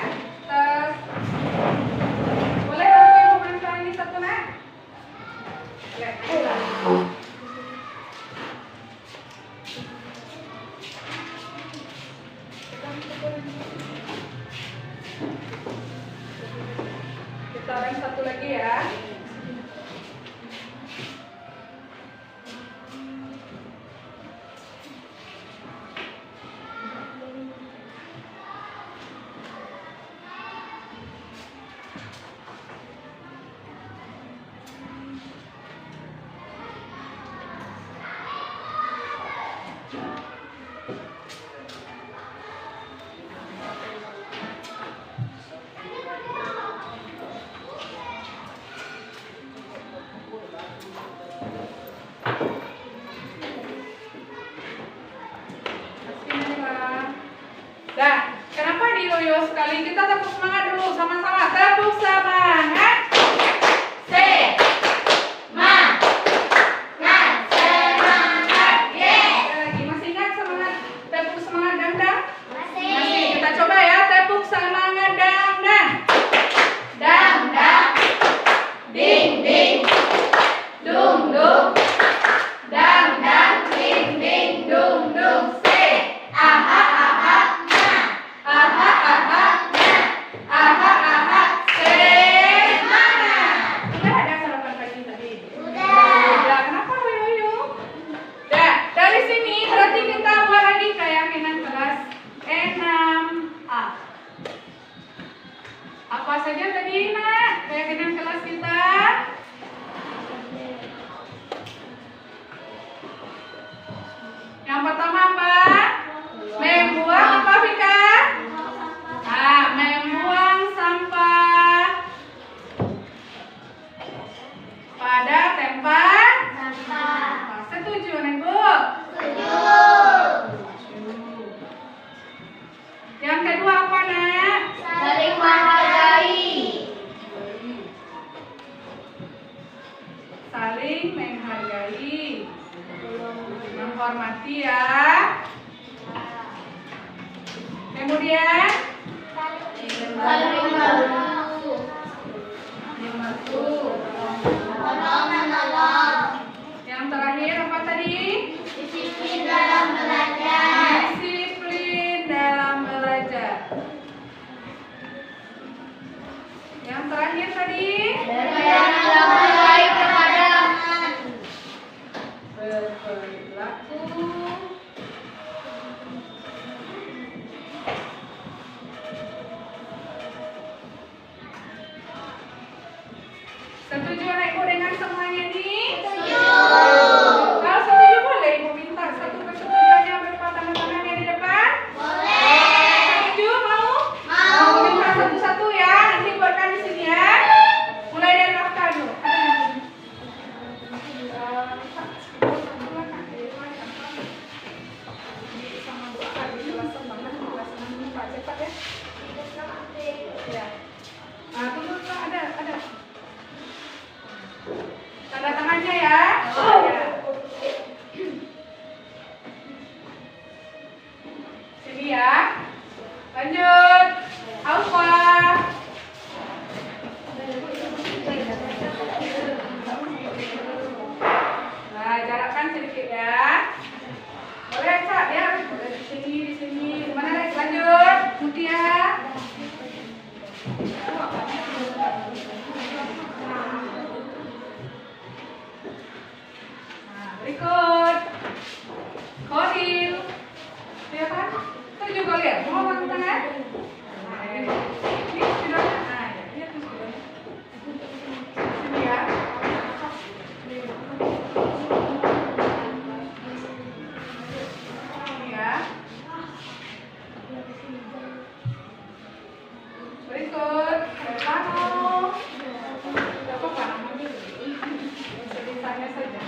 Boleh aku komentar ini satu nak? Kita rem satu lagi ya. Nah, kenapa diroyo sekali? Kita tepuk semangat dulu sama-sama. Tepuk semangat. Semangat. Lagi masih ingat semangat? Tepuk semangat dangdang? Masih. Kita coba ya. Tepuk semangat dangdang. Dangdang. Ding ding. Dung dung. Dangdang. Ding ding. Dung dung. Aha aha. Aha aha. pada tempat sampah. Setuju, Ibu? Setuju. Yang kedua apa, Nak? Saling menghargai. Saling menghargai, menghormati ya. Kemudian Saling membantu. membantu. Menolong. Yang terakhir apa tadi? Disiplin dalam belajar. Disiplin dalam belajar. Yang terakhir tadi? Berperilaku baik kepada teman. Berperilaku setuju anak Ibu dengan semuanya ini? Setuju. Kalau setuju boleh Ibu minta satu persetujuannya berupa tanda tangannya di depan? Boleh. Setuju mau? Mau. Minta satu-satu ya, nanti buatkan di sini ya. Mulai dari Rafka dulu. Ada. Tanda tangannya ya. Ya. Sini ya. Lanjut. Alfa. Nah, jarakkan sedikit ya. Boleh, Kak, ya. Boleh di sini. Mana lagi? Lanjut. Mutia. Nah, berikut. Koril. Lihat kan? Itu juga lihat. Mau angkat tangan? Nah, ini spidolnya. Nah, ya. Lihat tuh spidolnya. Sini ya. Sini ya. Berikut. Hermano. Tidak apa-apa namanya. Ceritanya saja.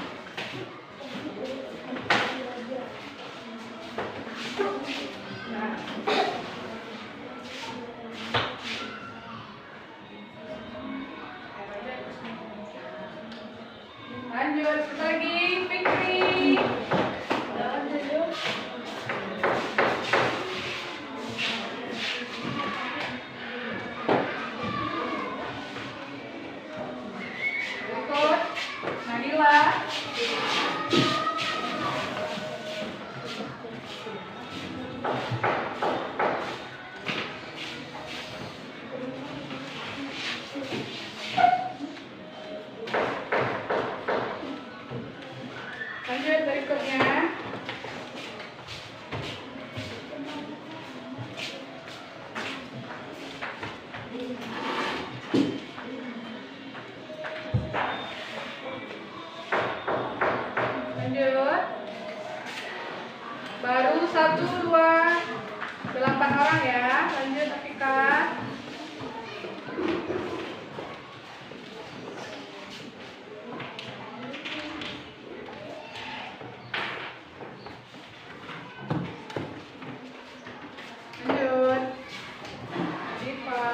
Nah. Lanjut, satu lagi, Fikri. Berikut, Nabila. Lanjut berikutnya. Lanjut. Baru 1, 2, 8 orang ya. Lanjut Afika. Lanjut. Diva.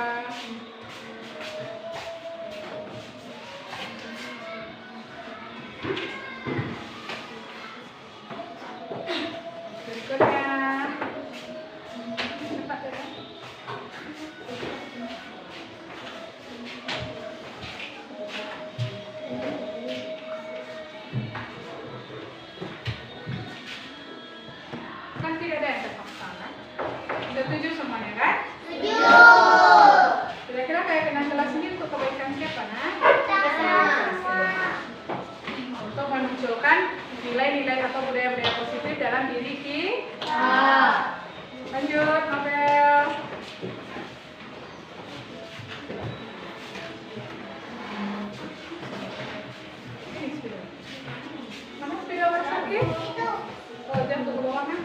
Berikutnya. Cepat ya. Kan tidak ada yang terpaksa kan? Setuju semuanya kan? Setuju. Kira-kira kayak kenal kelas ini untuk kebaikan siapa, Nak? Untuk memunculkan nilai-nilai atau budaya-budaya positif dalam diri kita. Lanjut, Nobel. Ini spidol. Mana spidol sakit? Oh, jangan tunggu bawahnya.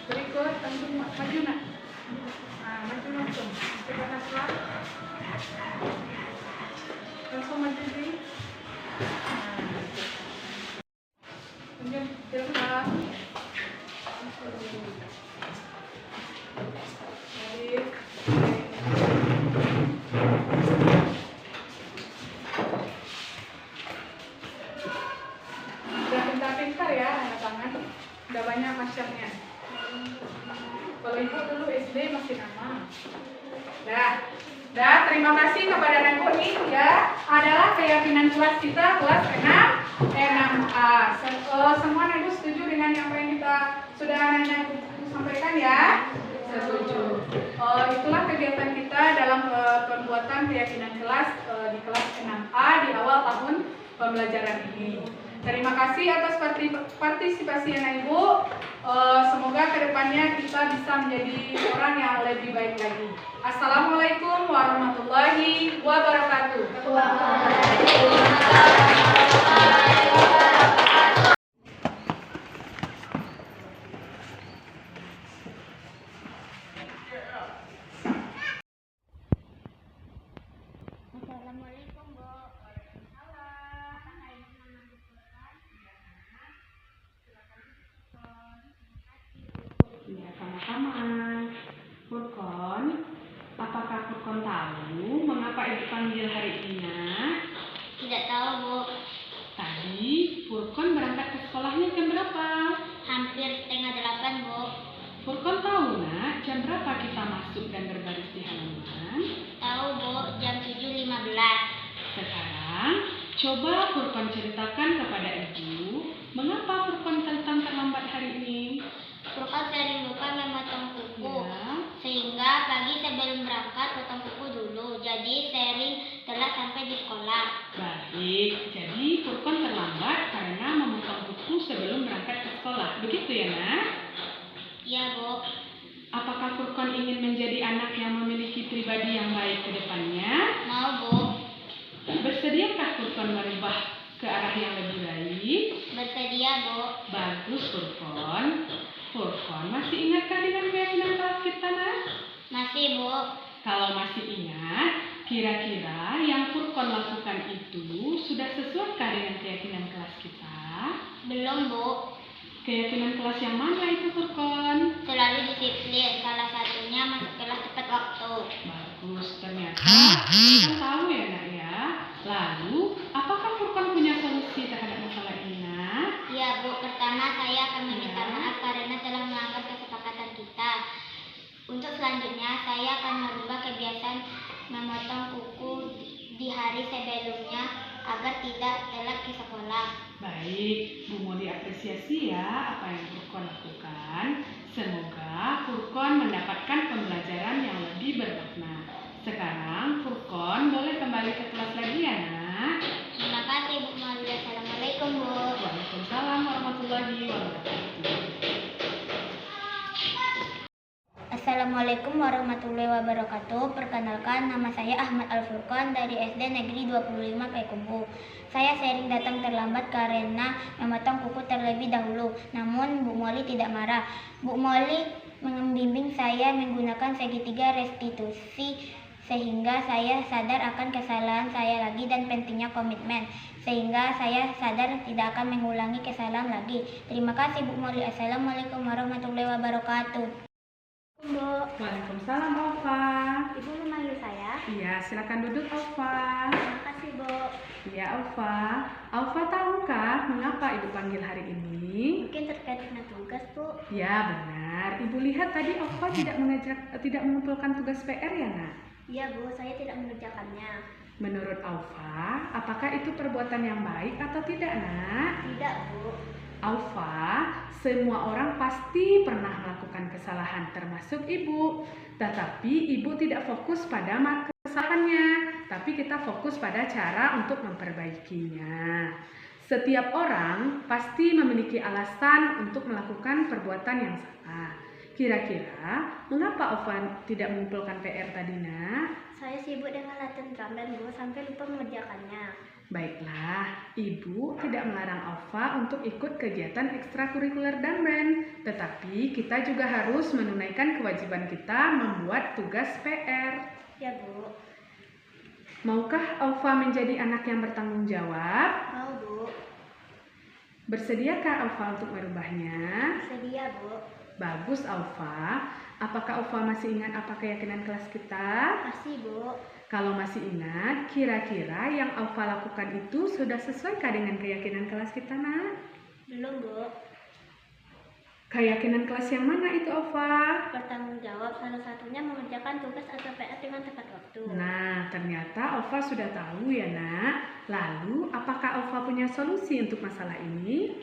Berikut, langsung maju, Nak. Nah, maju langsung. Kita kasih kepada Ibu nih ya adalah keyakinan kelas kita kelas 6A. Semua Ibu setuju dengan apa yang kita sudah Ibu sampaikan ya? Setuju. Itulah kegiatan kita dalam pembuatan keyakinan kelas di kelas 6A di awal tahun pembelajaran ini. Terima kasih atas partisipasi Ibu. Semoga kedepannya kita bisa menjadi orang yang lebih baik lagi. Assalamualaikum warahmatullahi wabarakatuh. Assalamualaikum, Bu. Ya, sama-sama. Furqon, apakah Furqon tahu mengapa Ibu panggil hari ini, Nak? Tidak tahu, Bu. Tadi Furqon berangkat ke sekolahnya jam berapa? Hampir setengah 8, Bu. Furqon tahu, Nak, jam berapa kita masuk dan berbaris di halaman? Tahu, Bu, jam 7.15. Sekarang, coba Furqon ceritakan kepada Ibu, mengapa Furqon datang terlambat hari ini? Furqon sering lupa memotong kuku, Ya. sehingga pagi sebelum berangkat potong kuku dulu. Jadi sering telat sampai di sekolah. Baik, jadi Furqon terlambat karena memotong kuku sebelum berangkat ke sekolah. Begitu ya, Nak? Iya, Bu. Apakah Furqon ingin menjadi anak yang memiliki pribadi yang baik ke depannya? Mau, Bu. Bersediakah Furqon merubah ke arah yang lebih baik? Bersedia, Bu. Bagus, Furqon. Furqon masih ingatkah dengan keyakinan kelas kita, Nak? Masih, Bu. Kalau masih ingat, kira-kira yang Furqon lakukan itu sudah sesuaikah dengan keyakinan kelas kita? Belum, Bu. Keyakinan kelas yang mana itu, Furqon? Selalu disiplin. Salah satunya masuk kelas tepat waktu. Bagus, ternyata Furqon tahu ya, Nak ya. Lalu, apakah Furqon punya solusi terhadap masalah ini, Nak? Iya, Bu. Pertama, saya akan meminta Ya. maaf karena telah melanggar kesepakatan kita. Untuk selanjutnya, saya akan merubah kebiasaan memotong kuku di hari sebelumnya agar tidak telat ke sekolah. Baik, Bu Moli apresiasi ya apa yang Furqon lakukan. Semoga Furqon mendapatkan pembelajaran yang lebih bermakna. Sekarang Furqon boleh kembali ke kelas lagi ya, Nak. Terima kasih, Bu Maria. Assalamualaikum, Bu. Waalaikumsalam warahmatullahi wabarakatuh. Assalamualaikum warahmatullahi wabarakatuh. Perkenalkan, nama saya Ahmad Al-Furqan dari SD Negeri 25 Payakumbuh. Saya sering datang terlambat karena memotong kuku terlebih dahulu. Namun Bu Moli tidak marah. Bu Moli membimbing saya menggunakan segitiga restitusi sehingga saya sadar akan kesalahan saya lagi dan pentingnya komitmen. Sehingga saya sadar tidak akan mengulangi kesalahan lagi. Terima kasih, Bu Moli. Assalamualaikum warahmatullahi wabarakatuh. Bu, Waalaikumsalam, Alfa. Ibu memanggil saya? Iya, silakan duduk, Alfa. Terima kasih, Bu. Iya, Alfa. Alfa tahukah mengapa Ibu panggil hari ini? Mungkin terkait dengan tugas, Bu. Ya, benar. Ibu lihat tadi Alfa tidak mengumpulkan tugas PR ya, Nak? Iya, Bu, saya tidak mengerjakannya. Menurut Alfa, apakah itu perbuatan yang baik atau tidak, Nak? Tidak, Bu. Alfa, semua orang pasti pernah melakukan kesalahan, termasuk Ibu. Tetapi Ibu tidak fokus pada kesalahannya, tapi kita fokus pada cara untuk memperbaikinya. Setiap orang pasti memiliki alasan untuk melakukan perbuatan yang salah. Kira-kira, mengapa Alfa tidak mengumpulkan PR tadi, Nak? Saya sibuk dengan latihan drum band, Bu, sampai lupa mengerjakannya. Baiklah, Ibu tidak melarang Alfa untuk ikut kegiatan ekstrakurikuler dan band, tetapi kita juga harus menunaikan kewajiban kita membuat tugas PR. Ya, Bu. Maukah Alfa menjadi anak yang bertanggung jawab? Mau, Bu. Bersediakah Alfa untuk merubahnya? Sedia, Bu. Bagus, Alfa. Apakah Alfa masih ingat apa keyakinan kelas kita? Masih, Bu. Kalau masih ingat, kira-kira yang Alfa lakukan itu sudah sesuaikah dengan keyakinan kelas kita, Nak? Belum, Bu. Keyakinan kelas yang mana itu, Ova? Bertanggung jawab, salah satunya mengerjakan tugas atau PR dengan tepat waktu. Nah, ternyata Ova sudah tahu ya, Nak. Lalu, apakah Ova punya solusi untuk masalah ini?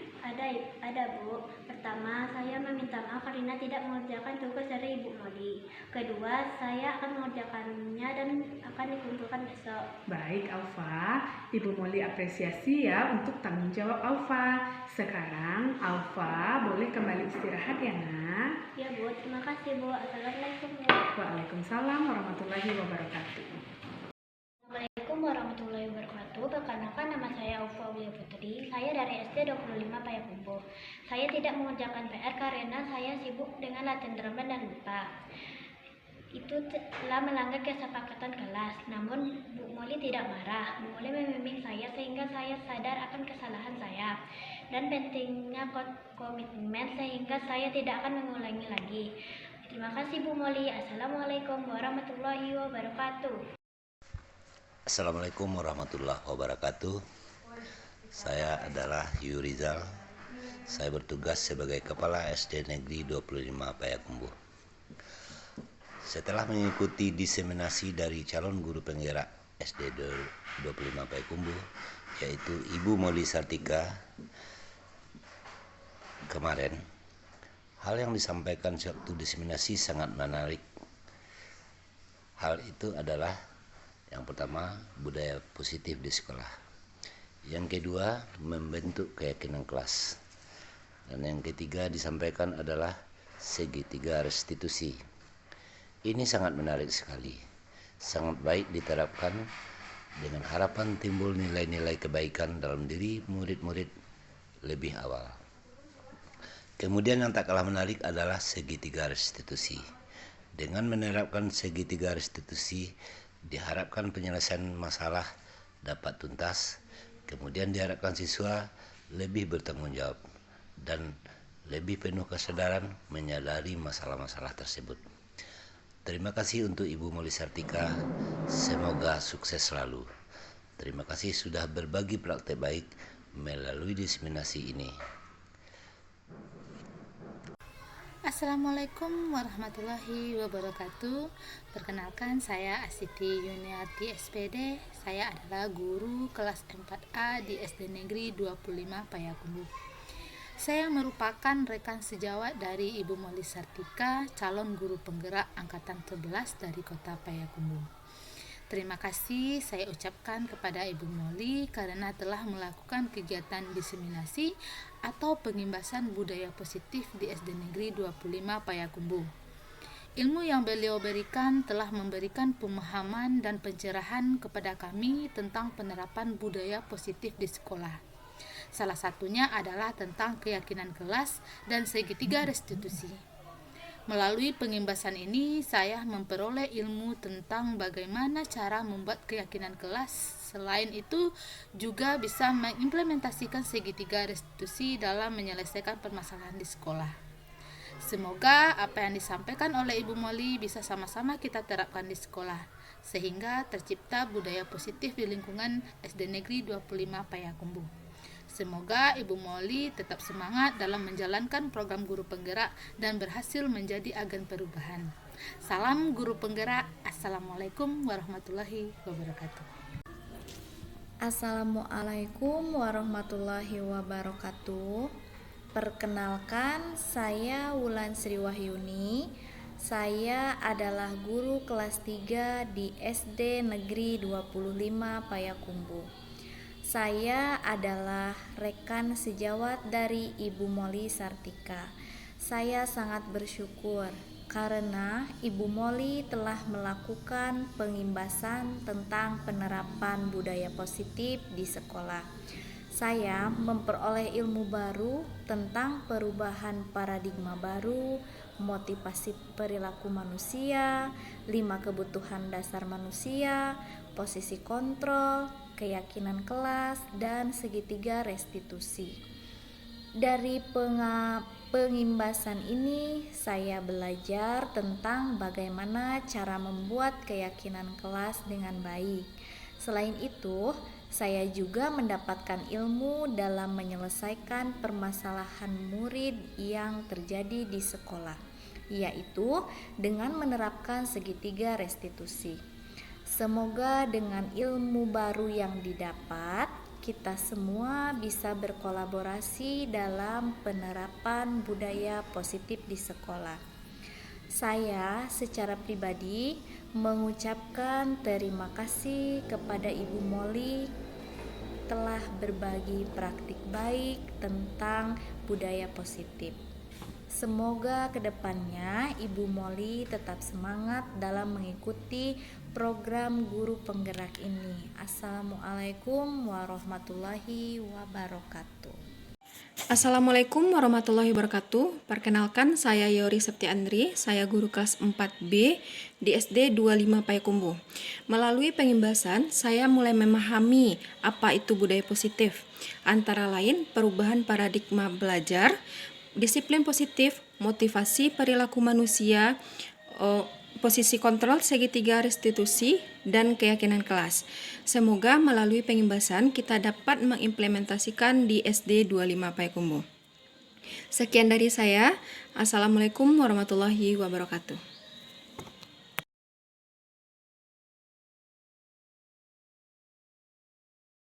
Ada Bu. Pertama, saya meminta maaf karena tidak mengerjakan tugas dari Ibu Moli. Kedua, saya akan mengerjakannya dan akan dikumpulkan besok. Baik, Alfa. Ibu Molly apresiasi ya untuk tanggung jawab Alfa. Sekarang, Alfa boleh kembali istirahat ya, Nak. Ya Bu, terima kasih Bu. Assalamualaikum Bu. Waalaikumsalam warahmatullahi wabarakatuh. Assalamualaikum warahmatullahi wabarakatuh. Perkenalkan, nama saya Aufa Aulia Putri. Saya dari SD 25 Payakumbuh. Saya tidak mengerjakan PR karena saya sibuk dengan latihan drama dan lupa. Itu telah melanggar kesepakatan kelas. Namun Bu Moli tidak marah. Bu Moli membimbing saya sehingga saya sadar akan kesalahan saya dan pentingnya komitmen sehingga saya tidak akan mengulangi lagi. Terima kasih Bu Moli. Assalamualaikum warahmatullahi wabarakatuh. Assalamualaikum warahmatullahi wabarakatuh. Saya adalah Yurizal. Saya bertugas sebagai Kepala SD Negeri 25 Payakumbuh. Setelah mengikuti diseminasi dari calon guru penggerak SD 25 Payakumbuh, yaitu Ibu Moli Sartika kemarin, hal yang disampaikan waktu diseminasi sangat menarik. Hal itu adalah yang pertama, budaya positif di sekolah. Yang kedua, membentuk keyakinan kelas. Dan yang ketiga disampaikan adalah segitiga restitusi. Ini sangat menarik sekali. Sangat baik diterapkan dengan harapan timbul nilai-nilai kebaikan dalam diri murid-murid lebih awal. Kemudian yang tak kalah menarik adalah segitiga restitusi. Dengan menerapkan segitiga restitusi, diharapkan penyelesaian masalah dapat tuntas, kemudian diharapkan siswa lebih bertanggung jawab dan lebih penuh kesadaran menyadari masalah-masalah tersebut. Terima kasih untuk Ibu Moli Sartika, semoga sukses selalu. Terima kasih sudah berbagi praktek baik melalui diseminasi ini. Assalamualaikum warahmatullahi wabarakatuh. Perkenalkan, saya Asiti Yuniarti SPD. Saya adalah guru kelas 4A di SD Negeri 25 Payakumbuh. Saya merupakan rekan sejawat dari Ibu Moli Sartika, calon guru penggerak angkatan 11 dari Kota Payakumbuh. Terima kasih saya ucapkan kepada Ibu Moli karena telah melakukan kegiatan diseminasi atau pengimbasan budaya positif di SD Negeri 25 Payakumbuh. Ilmu yang beliau berikan telah memberikan pemahaman dan pencerahan kepada kami tentang penerapan budaya positif di sekolah. Salah satunya adalah tentang keyakinan kelas dan segitiga restitusi. Melalui pengimbasan ini, saya memperoleh ilmu tentang bagaimana cara membuat keyakinan kelas. Selain itu, juga bisa mengimplementasikan segitiga restitusi dalam menyelesaikan permasalahan di sekolah. Semoga apa yang disampaikan oleh Ibu Moli bisa sama-sama kita terapkan di sekolah, sehingga tercipta budaya positif di lingkungan SD Negeri 25 Payakumbuh. Semoga Ibu Moli tetap semangat dalam menjalankan program guru penggerak dan berhasil menjadi agen perubahan. Salam guru penggerak. Assalamualaikum warahmatullahi wabarakatuh. Assalamualaikum warahmatullahi wabarakatuh. Perkenalkan, saya Wulan Sri Wahyuni. Saya adalah guru kelas 3 di SD Negeri 25 Payakumbuh. Saya adalah rekan sejawat dari Ibu Moli Sartika. Saya sangat bersyukur karena Ibu Moli telah melakukan pengimbasan tentang penerapan budaya positif di sekolah. Saya memperoleh ilmu baru tentang perubahan paradigma baru, motivasi perilaku manusia, 5 kebutuhan dasar manusia, posisi kontrol, keyakinan kelas, dan segitiga restitusi. Dari pengimbasan ini, saya belajar tentang bagaimana cara membuat keyakinan kelas dengan baik. Selain itu, Saya juga mendapatkan ilmu dalam menyelesaikan permasalahan murid yang terjadi di sekolah, yaitu dengan menerapkan segitiga restitusi. Semoga dengan ilmu baru yang didapat, kita semua bisa berkolaborasi dalam penerapan budaya positif di sekolah. Saya secara pribadi mengucapkan terima kasih kepada Ibu Molly telah berbagi praktik baik tentang budaya positif. Semoga kedepannya Ibu Molly tetap semangat dalam mengikuti program guru penggerak ini. Assalamualaikum warahmatullahi wabarakatuh. Assalamualaikum warahmatullahi wabarakatuh. Perkenalkan, saya Yori Septiandri, saya guru kelas 4B di SD 25 Payakumbuh. Melalui pengimbasan, saya mulai memahami apa itu budaya positif, antara lain perubahan paradigma belajar, disiplin positif, motivasi perilaku manusia, posisi kontrol segitiga restitusi, dan keyakinan kelas. Semoga melalui pengimbasan kita dapat mengimplementasikan di SD 25 Payakumbuh. Sekian dari saya. Assalamualaikum warahmatullahi wabarakatuh.